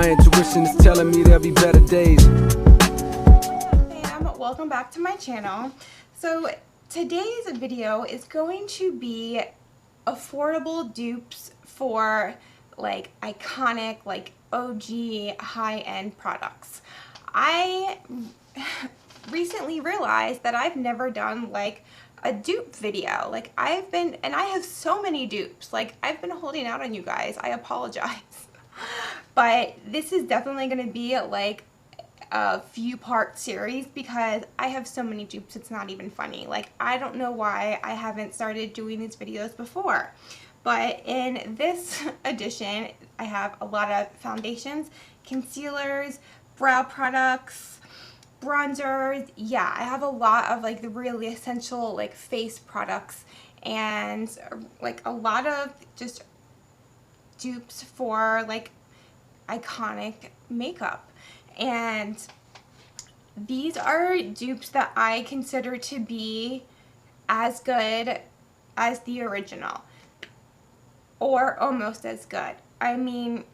My intuition is telling me there'll be better days. Hello fam, welcome back to my channel. So today's video is going to be affordable dupes for like iconic, like OG high-end products. I recently realized that I've never done like a dupe video. Like I have so many dupes. Like I've been holding out on you guys. I apologize. But this is definitely going to be like a few part series because I have so many dupes it's not even funny. Like I don't know why I haven't started doing these videos before. But in this edition I have a lot of foundations, concealers, brow products, bronzers. Yeah, I have a lot of like the really essential like face products and like a lot of just dupes for like iconic makeup. And these are dupes that I consider to be as good as the original or almost as good. I mean,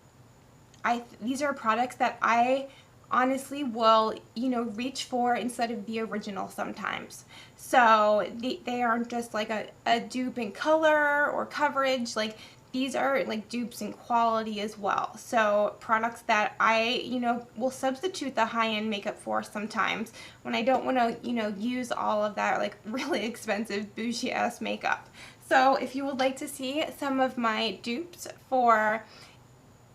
these are products that I honestly will, you know, reach for instead of the original sometimes. So they aren't just like a dupe in color or coverage. Like these are like dupes in quality as well. So products that I, you know, will substitute the high-end makeup for sometimes when I don't want to, you know, use all of that like really expensive bougie ass makeup. So if you would like to see some of my dupes for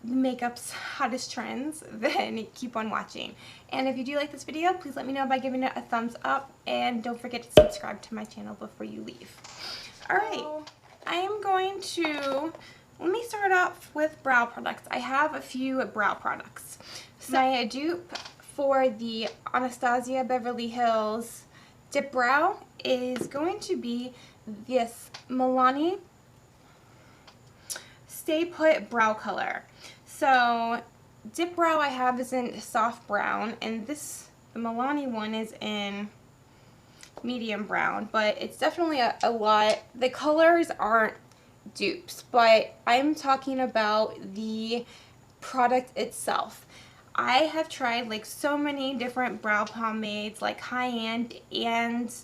makeup's hottest trends, then keep on watching. And if you do like this video, please let me know by giving it a thumbs up, and don't forget to subscribe to my channel before you leave. Alright, I am going to, let me start off with brow products. I have a few brow products. So my dupe for the Anastasia Beverly Hills Dip Brow is going to be this Milani Stay Put Brow Color. So Dip Brow I have is in soft brown, and the Milani one is in medium brown, but it's definitely a lot. The colors aren't dupes, but I'm talking about the product itself. I have tried like so many different brow pomades, like high-end and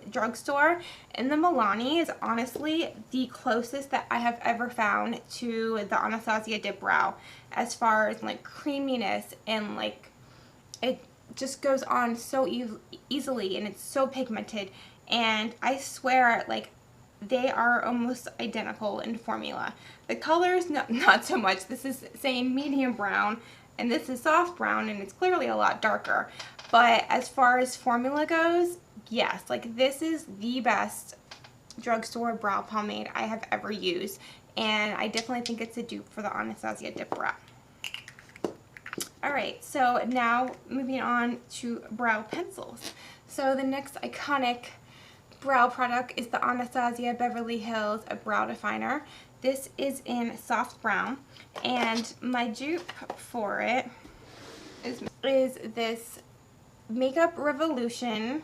drugstore, and the Milani is honestly the closest that I have ever found to the Anastasia Dip Brow as far as like creaminess, and like it just goes on so easily, and it's so pigmented, and I swear like they are almost identical in formula. The colors not so much. This is saying medium brown and this is soft brown, and it's clearly a lot darker, but as far as formula goes, yes, like this is the best drugstore brow pomade I have ever used, and I definitely think it's a dupe for the Anastasia Dip Brow. Alright, so now moving on to brow pencils. So the next iconic brow product is the Anastasia Beverly Hills Brow Definer. This is in soft brown, and my dupe for it is this Makeup Revolution.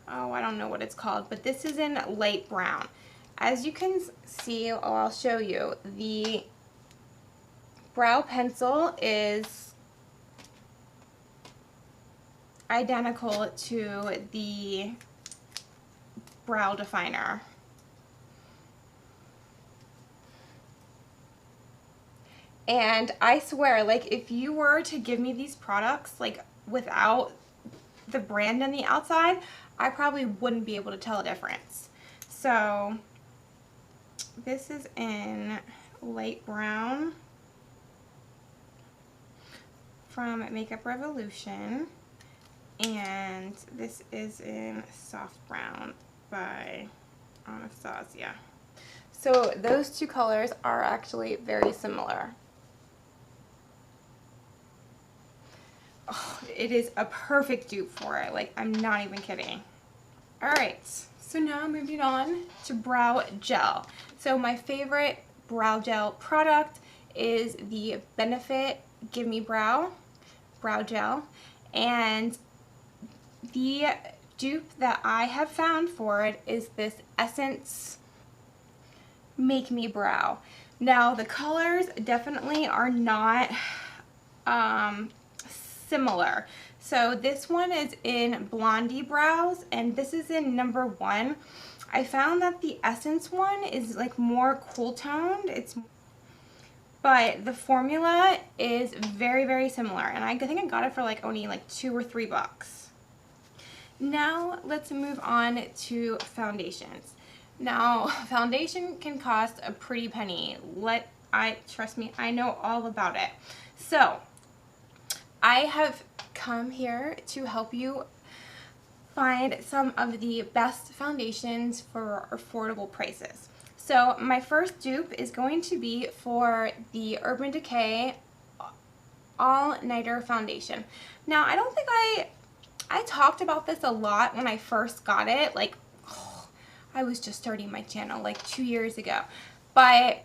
Oh, I don't know what it's called, but this is in light brown. As you can see, I'll show you, the brow pencil is identical to the brow definer. And I swear, like if you were to give me these products like without the brand on the outside, I probably wouldn't be able to tell a difference. So this is in light brown from Makeup Revolution, and this is in soft brown by Anastasia. So those two colors are actually very similar. Oh, it is a perfect dupe for it. Like, I'm not even kidding. Alright, so now moving on to brow gel. So my favorite brow gel product is the Benefit Give Me Brow gel, and the dupe that I have found for it is this Essence Make Me Brow. Now the colors definitely are not similar. So this one is in Blondie Brows and this is in number 1. I found that the Essence one is like more cool toned. But the formula is very, very similar, and I think I got it for like only like $2 or $3. Now let's move on to foundations. Now foundation can cost a pretty penny. Trust me, I know all about it. So I have come here to help you find some of the best foundations for affordable prices. So my first dupe is going to be for the Urban Decay All Nighter Foundation. Now I don't think I talked about this a lot when I first got it. Like, I was just starting my channel like 2 years ago. But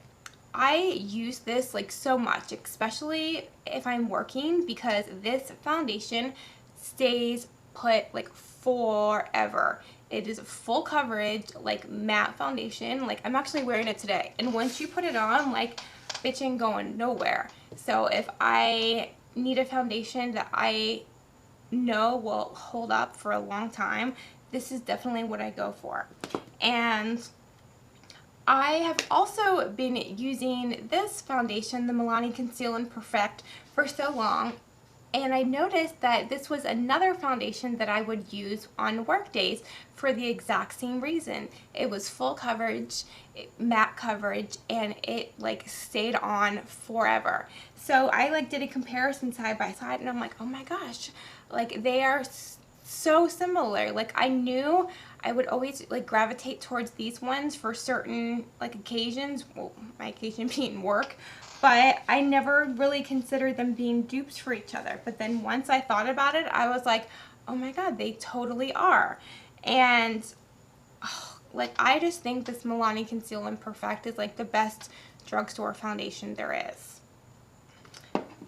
I use this like so much, especially if I'm working, because this foundation stays put like forever. It is full coverage, like matte foundation. Like, I'm actually wearing it today, and once you put it on, like, bitch ain't going nowhere. So if I need a foundation that I know will hold up for a long time, this is definitely what I go for. And I have also been using this foundation, the Milani Conceal and Perfect, for so long, and I noticed that this was another foundation that I would use on work days for the exact same reason. It was full coverage, matte coverage, and it like stayed on forever. So I like did a comparison side by side, and I'm like, oh my gosh, like they are so similar. Like, I knew I would always like gravitate towards these ones for certain like occasions, well, my occasion being work, but I never really considered them being dupes for each other. But then once I thought about it, I was like, oh my god, they totally are. And like, I just think this Milani Conceal and Perfect is like the best drugstore foundation there is.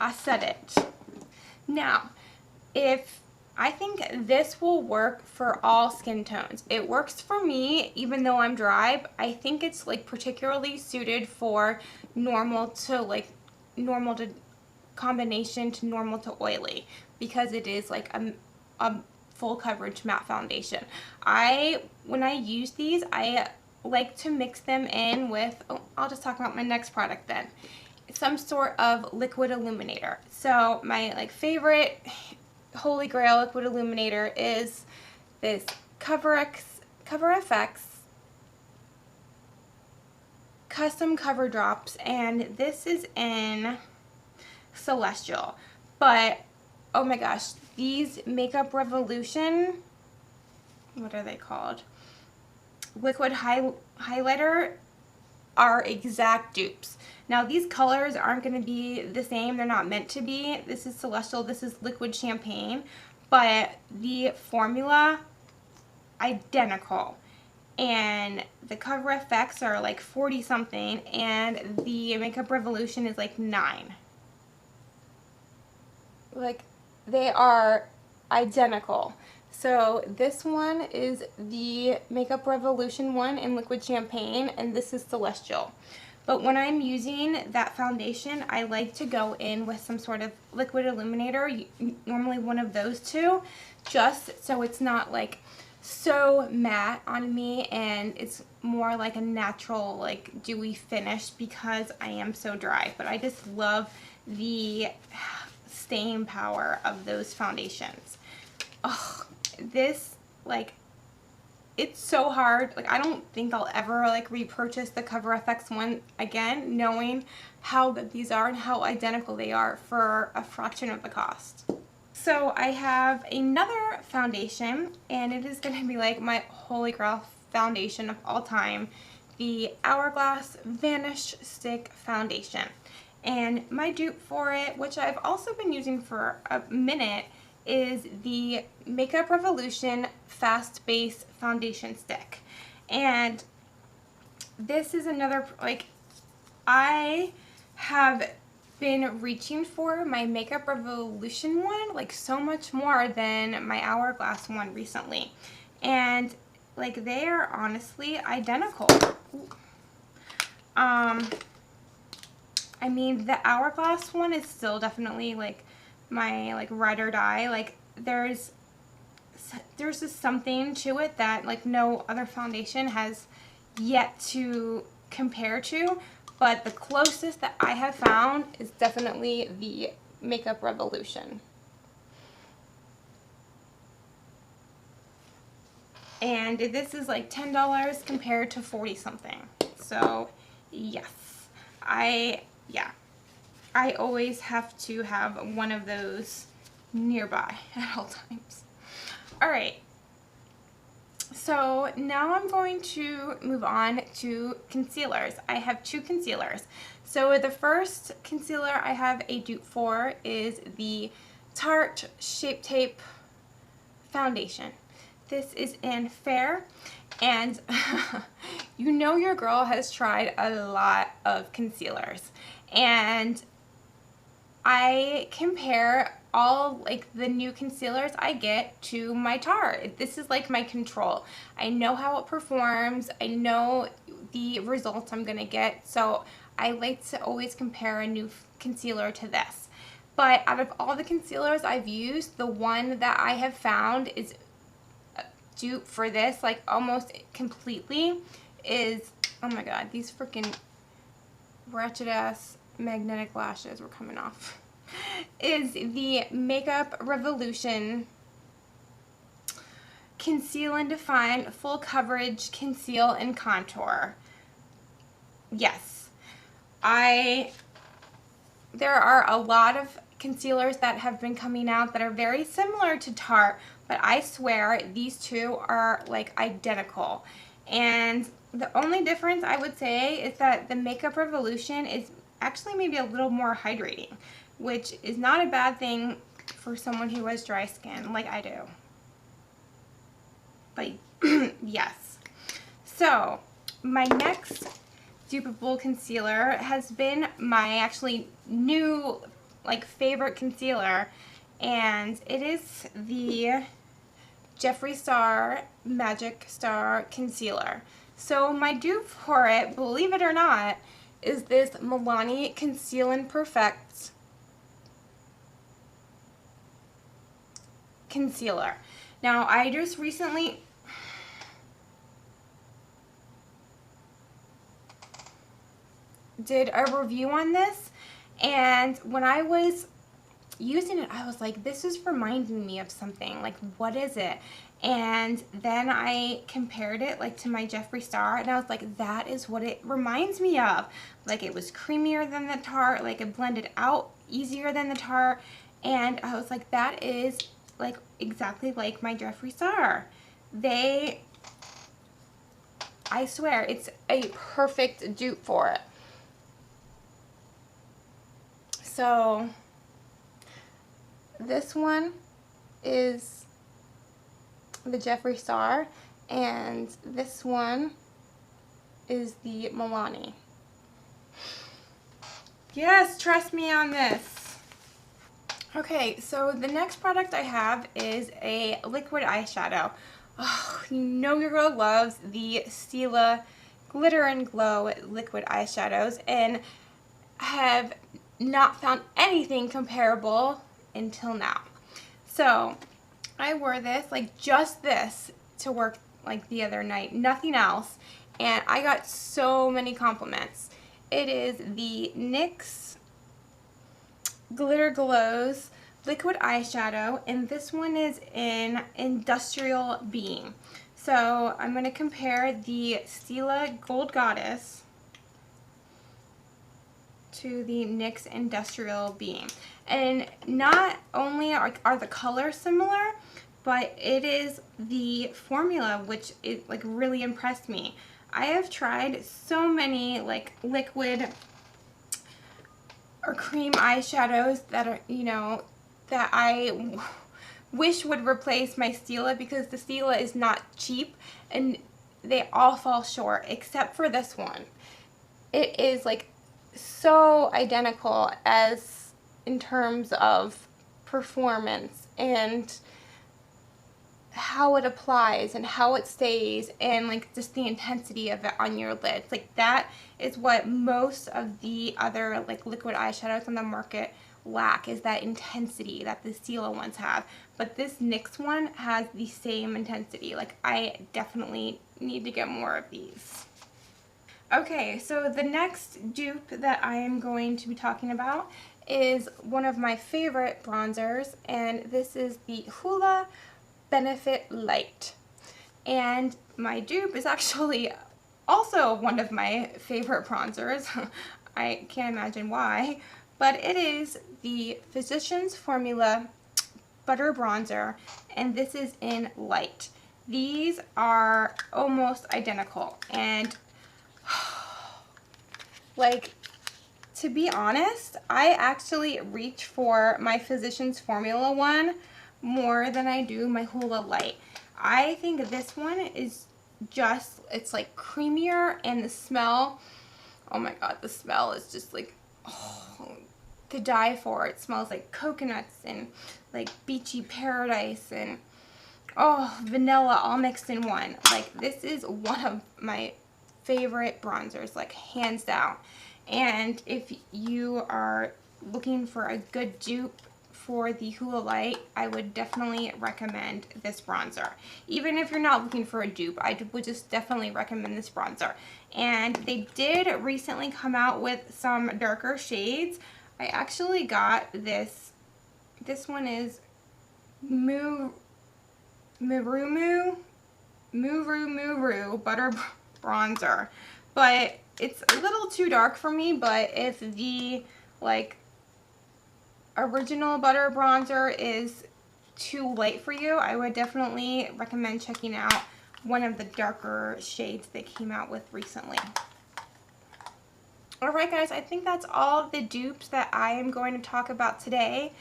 I said it. Now, I think this will work for all skin tones. It works for me even though I'm dry. I think it's like particularly suited for normal to combination to normal to oily, because it is like a full coverage matte foundation. When I use these, I like to mix them in with, I'll just talk about my next product then, some sort of liquid illuminator. So my like favorite holy grail liquid illuminator is this Cover FX custom cover drops, and this is in Celestial. But oh my gosh, these Makeup Revolution, what are they called, liquid highlighter, are exact dupes. Now these colors aren't going to be the same, they're not meant to be. This is Celestial, this is Liquid Champagne, but the formula identical. And the Cover FX are like 40 something, and the Makeup Revolution is like 9. Like, they are identical. So this one is the Makeup Revolution one in Liquid Champagne, and this is Celestial. But when I'm using that foundation, I like to go in with some sort of liquid illuminator, normally one of those two, just so it's not like so matte on me and it's more like a natural, like dewy finish, because I am so dry. But I just love the staying power of those foundations. Oh, this, like, it's so hard. Like, I don't think I'll ever like repurchase the Cover FX one again, knowing how good these are and how identical they are for a fraction of the cost. So I have another foundation, and it is going to be like my holy grail foundation of all time, the Hourglass Vanish Stick Foundation. And my dupe for it, which I've also been using for a minute, is the Makeup Revolution Fast Base Foundation Stick. And this is another, like, I have been reaching for my Makeup Revolution one like so much more than my Hourglass one recently. And like, they are honestly identical. I mean, the Hourglass one is still definitely like my like ride or die. Like there's just something to it that like no other foundation has yet to compare to, but the closest that I have found is definitely the Makeup Revolution. And this is like $10 compared to 40 something. So yes, I always have to have one of those nearby at all times. All right, so now I'm going to move on to concealers. I have two concealers. So the first concealer I have a dupe for is the Tarte Shape Tape Foundation. This is in Fair, and you know your girl has tried a lot of concealers, and I compare all like the new concealers I get to my Tarte. This is like my control. I know how it performs. I know the results I'm gonna get, so I like to always compare a new concealer to this. But out of all the concealers I've used, the one that I have found is dupe for this like almost completely is, oh my god, these freaking wretched ass magnetic lashes were coming off, is the Makeup Revolution Conceal and Define Full Coverage Conceal and Contour. Yes, there are a lot of concealers that have been coming out that are very similar to Tarte, but I swear these two are like identical. And the only difference I would say is that the Makeup Revolution is actually maybe a little more hydrating, which is not a bad thing for someone who has dry skin like I do. But yes. So my next dupeable concealer has been my actually new like favorite concealer, and it is the Jeffree Star Magic Star Concealer. So my dupe for it, believe it or not, is this Milani Conceal and Perfect concealer. Now I just recently did a review on this, and when I was using it I was like, this is reminding me of something, like what is it? And then I compared it like to my Jeffree Star, and I was like, that is what it reminds me of. Like it was creamier than the Tarte, like it blended out easier than the Tarte, and I was like, that is like exactly like my Jeffree Star. I swear it's a perfect dupe for it. So this one is the Jeffree Star, and this one is the Milani. Yes, trust me on this. Okay, so the next product I have is a liquid eyeshadow. Oh, you know your girl loves the Stila Glitter and Glow liquid eyeshadows, and have not found anything comparable until now. So I wore this, like just this, to work like the other night, nothing else, and I got so many compliments. It is the NYX Glitter Glows liquid eyeshadow, and this one is in Industrial Beam. So I'm going to compare the Stila Gold Goddess to the NYX Industrial Beam. And not only are the colors similar, but it is the formula which it like really impressed me. I have tried so many like liquid or cream eyeshadows that are, you know, that I wish would replace my Stila, because the Stila is not cheap and they all fall short except for this one. It is like so identical as in terms of performance, and how it applies and how it stays, and like just the intensity of it on your lids. Like that is what most of the other like liquid eyeshadows on the market lack, is that intensity that the Stila ones have. But this NYX one has the same intensity. Like I definitely need to get more of these. Okay, so the next dupe that I am going to be talking about is one of my favorite bronzers, and this is the Hoola Benefit Light. And my dupe is actually also one of my favorite bronzers. I can't imagine why, but it is the Physicians Formula Butter Bronzer, and this is in Light. These are almost identical, and like, to be honest, I actually reach for my Physicians Formula one more than I do my Hoola Light. I think this one is just, it's like creamier, and the smell, oh my god, the smell is just like, oh, to die for. It smells like coconuts and like beachy paradise and oh, vanilla all mixed in one. Like this is one of my favorite bronzers, like hands down. And if you are looking for a good dupe for the Hoola Light, I would definitely recommend this bronzer. Even if you're not looking for a dupe, I would just definitely recommend this bronzer. And they did recently come out with some darker shades. I actually got this. This one is Muru Butter Bronzer. But it's a little too dark for me, but if the like original butter bronzer is too light for you, I would definitely recommend checking out one of the darker shades they came out with recently. Alright guys, I think that's all of the dupes that I am going to talk about today.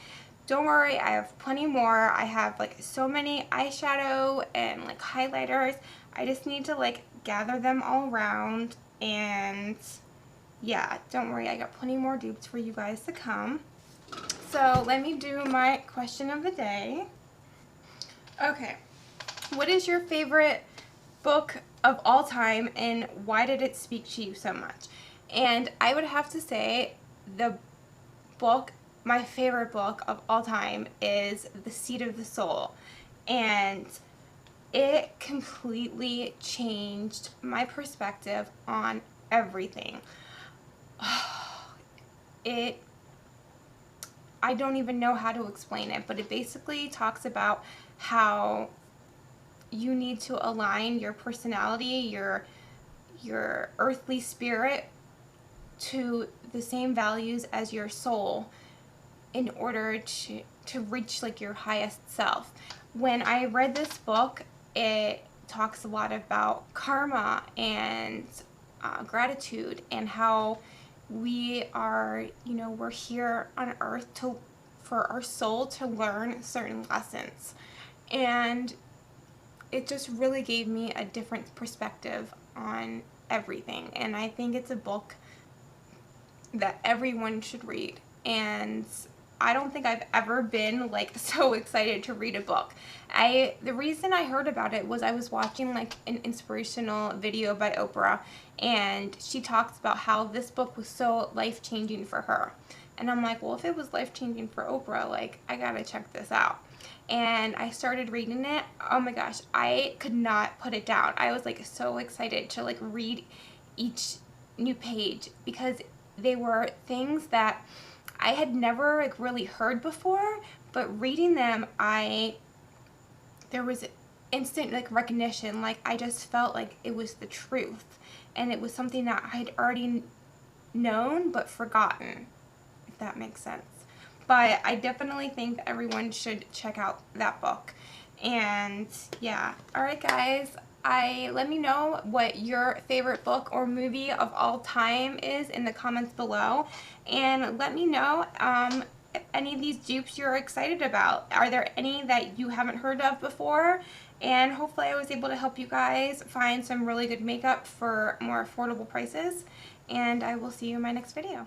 Don't worry, I have plenty more. I have like so many eyeshadow and like highlighters. I just need to like gather them all around, and yeah, don't worry, I got plenty more dupes for you guys to come. So let me do my question of the day. Okay, what is your favorite book of all time, and why did it speak to you so much? And I would have to say the book, my favorite book of all time, is The Seat of the Soul. And it completely changed my perspective on everything. I don't even know how to explain it, but it basically talks about how you need to align your personality, your earthly spirit, to the same values as your soul in order to reach like your highest self. When I read this book, it talks a lot about karma and gratitude, and how we are, you know, we're here on earth for our soul to learn certain lessons. And it just really gave me a different perspective on everything. And I think it's a book that everyone should read. And I don't think I've ever been like so excited to read a book. The reason I heard about it was I was watching like an inspirational video by Oprah, and she talks about how this book was so life-changing for her. And I'm like, well, if it was life-changing for Oprah, like I gotta check this out. And I started reading it. Oh my gosh, I could not put it down. I was like so excited to like read each new page, because they were things that I had never like really heard before, but reading them, there was instant like recognition. Like I just felt like it was the truth, and it was something that I had already known but forgotten, if that makes sense. But I definitely think that everyone should check out that book. And yeah, alright guys, let me know what your favorite book or movie of all time is in the comments below, and let me know if any of these dupes you're excited about. Are there any that you haven't heard of before? And hopefully I was able to help you guys find some really good makeup for more affordable prices, and I will see you in my next video.